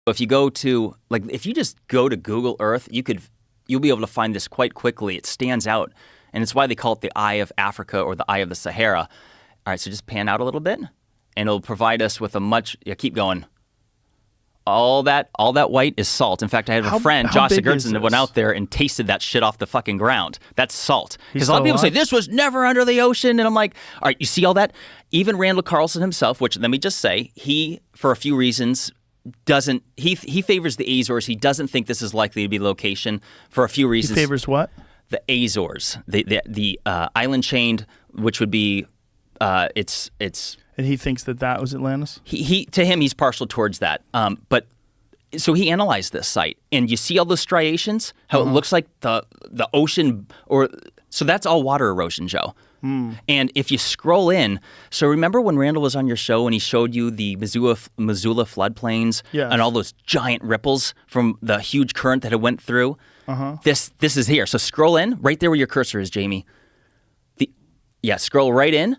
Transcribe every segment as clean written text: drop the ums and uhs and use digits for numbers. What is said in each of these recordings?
If you go to, like, if you just go to Google Earth, you'll be able to find this quite quickly. It stands out, and it's why they call it the Eye of Africa or the Eye of the Sahara. All right, so just pan out a little bit, and it'll provide us with keep going. All that white is salt. In fact, I had a friend, Josh Sigurdsson, that went out there and tasted that shit off the fucking ground. That's salt. Because a lot of people say, this was never under the ocean. And I'm like, all right, you see all that? Even Randall Carlson himself, which let me just say, he, for a few reasons, he favors the Azores. He doesn't think this is likely to be the location for a few reasons. He favors what? The Azores, the island chain, which would be, it's And he thinks that was Atlantis? To him, he's partial towards that. But so he analyzed this site, and you see all those striations, how it looks like the ocean, so that's all water erosion, Joe. And if you scroll in, so remember when Randall was on your show and he showed you the Missoula floodplains and all those giant ripples from the huge current that it went through? This is here. So scroll in, right there where your cursor is, Jamie. Scroll right in.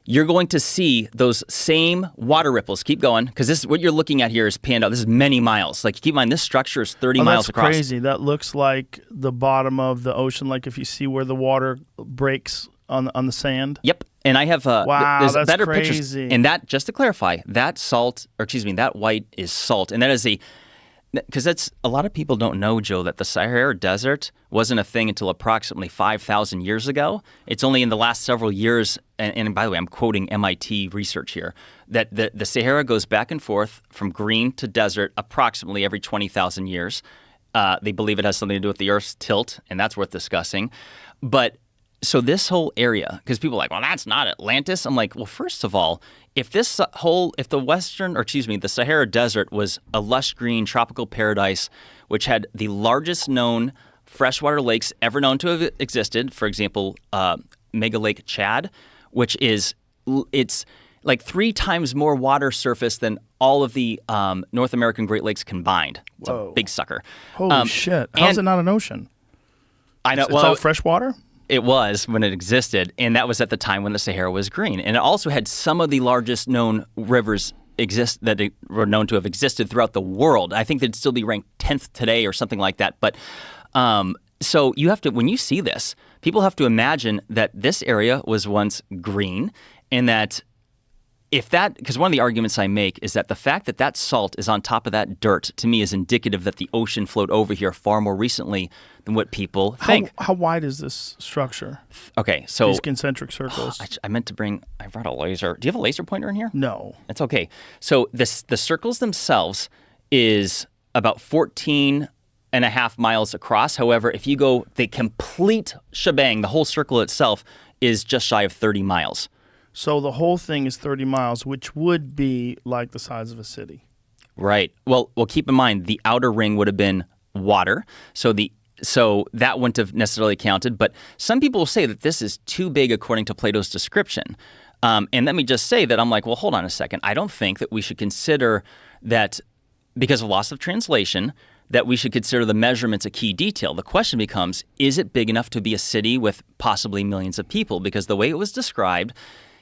You're going to see those same water ripples. Keep going, because this what you're looking at here is panned out. This is many miles. Like, keep in mind, this structure is 30 miles across. That's crazy. That looks like the bottom of the ocean, like if you see where the water breaks on the sand. Yep. And I have there's that's better crazy. Pictures. And that, just to clarify, that white is salt. And that is because that's a lot of people don't know, Joe, that the Sahara Desert wasn't a thing until approximately 5,000 years ago. It's only in the last several years, and by the way, I'm quoting MIT research here, that the Sahara goes back and forth from green to desert approximately every 20,000 years. They believe it has something to do with the Earth's tilt, and that's worth discussing. But so this whole area, because people are like, well, that's not Atlantis. I'm like, well, first of all, if the Sahara Desert was a lush green tropical paradise, which had the largest known freshwater lakes ever known to have existed, for example, Mega Lake Chad, which it's like 3 times more water surface than all of the North American Great Lakes combined. It's a big sucker. Holy shit. How's it not an ocean? I know. It's all freshwater? It was when it existed, and that was at the time when the Sahara was green. And it also had some of the largest known rivers that were known to have existed throughout the world. I think they'd still be ranked 10th today or something like that. But so you have to, when you see this, people have to imagine that this area was once green, and that because one of the arguments I make is that the fact that salt is on top of that dirt, to me, is indicative that the ocean flowed over here far more recently than what people think. How wide is this structure? Okay, so these concentric circles. I brought a laser. Do you have a laser pointer in here? No. That's okay. So the circles themselves is about 14.5 miles across. However, if you go the complete shebang, the whole circle itself is just shy of 30 miles. So the whole thing is 30 miles, which would be like the size of a city. Right. Well, keep in mind, the outer ring would have been water, so that wouldn't have necessarily counted. But some people say that this is too big according to Plato's description. And let me just say that I'm like, well, hold on a second. I don't think that we should consider that, because of loss of translation, that we should consider the measurements a key detail. The question becomes, is it big enough to be a city with possibly millions of people? Because the way it was described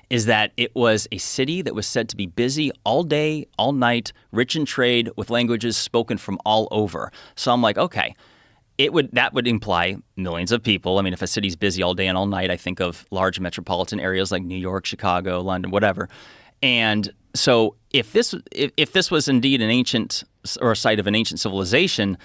is that it was a city that was said to be busy all day, all night, rich in trade, with languages spoken from all over. So I'm like, okay, that would imply millions of people. I mean, if a city's busy all day and all night, I think of large metropolitan areas like New York, Chicago, London, whatever. And so if this was indeed an ancient or a site of an ancient civilization,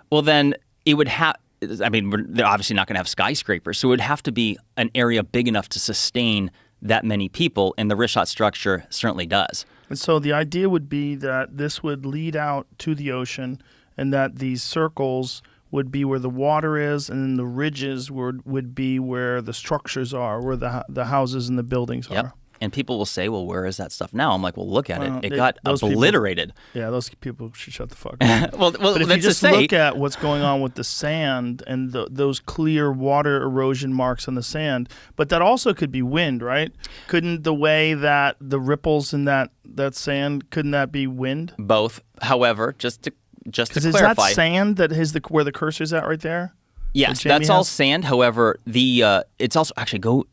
well, then it would have. I mean, they're obviously not going to have skyscrapers, so it would have to be an area big enough to sustain that many people, and the Richat structure certainly does. And so the idea would be that this would lead out to the ocean, and that these circles would be where the water is, and then the ridges would be where the structures are, where the houses and the buildings are. And people will say, well, where is that stuff now? I'm like, well, look at it. It got obliterated. Those people should shut the fuck up. well, but if you just look at what's going on with the sand and those clear water erosion marks on the sand, but that also could be wind, right? Couldn't the way that the ripples in that sand, couldn't that be wind? Both. However, just to clarify. Is that sand that is where the cursor's at right there? Yes, that's all sand. However, it's also, actually,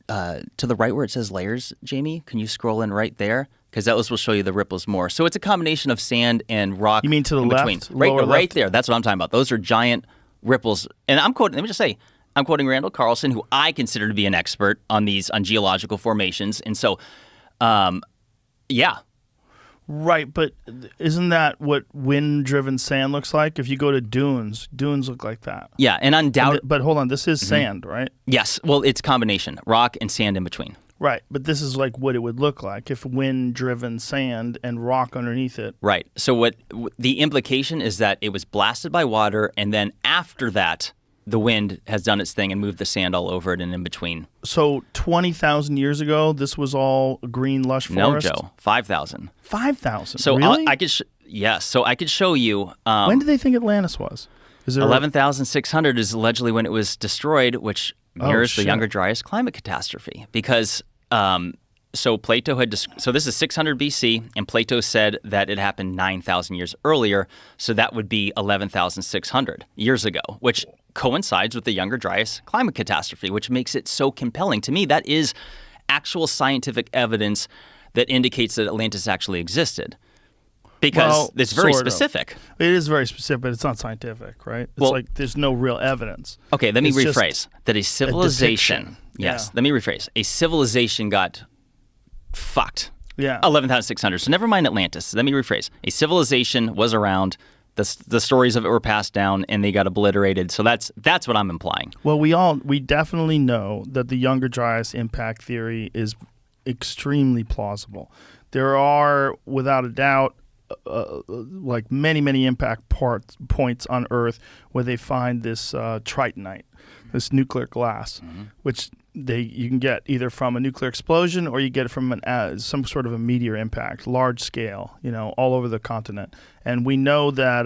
to the right where it says layers, Jamie? Can you scroll in right there? Because that will show you the ripples more. So it's a combination of sand and rock. You mean to the in left? between. Lower Right left? there. That's what I'm talking about. Those are giant ripples. And I'm quoting. Let me just say, I'm quoting Randall Carlson, who I consider to be an expert on geological formations. And so, yeah. Right, but isn't that what wind-driven sand looks like? If you go to dunes look like that. Yeah, and undoubtedly. But hold on, this is sand, right? Yes. Well, it's a combination. Rock and sand in between. Right, but this is like what it would look like if wind-driven sand and rock underneath it. Right. So what the implication is that it was blasted by water, and then after that, the wind has done its thing and moved the sand all over it and in between. So 20,000 years ago, this was all green, lush forest? No, Joe. 5,000. 5,000? So really? I could yes. So I could show you. When do they think Atlantis was? Is it 11,600 is allegedly when it was destroyed, which mirrors the shit. Younger Dryas climate catastrophe. Because so Plato had so this is 600 BC, and Plato said that it happened 9,000 years earlier. So that would be 11,600 years ago, which coincides with the Younger Dryas climate catastrophe, which makes it so compelling to me. That is actual scientific evidence that indicates that Atlantis actually existed. Because it's very sort of. specific. It is very specific, but it's not scientific, right? It's Well- like there's no real evidence. Okay, let me It's just rephrase. That a civilization, depiction. yes, Yeah. let me rephrase. A civilization got fucked. Yeah. 11,600. So never mind Atlantis. Let me rephrase. A civilization was around. The stories of it were passed down, and they got obliterated. So that's what I'm implying. Well, we definitely know that the Younger Dryas impact theory is extremely plausible. There are, without a doubt, like many impact points on Earth where they find this tritonite, this nuclear glass, which you can get either from a nuclear explosion or you get it from some sort of a meteor impact, large scale, all over the continent. And we know that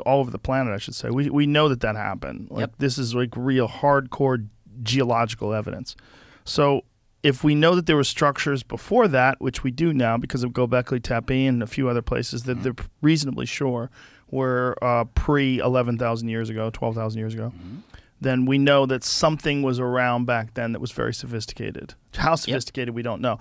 all over the planet, I should say. We know that happened. Like, this is like real hardcore geological evidence. So if we know that there were structures before that, which we do now because of Göbekli Tepe and a few other places that they're reasonably sure were pre 11,000 years ago, 12,000 years ago, then we know that something was around back then that was very sophisticated. How sophisticated, we don't know.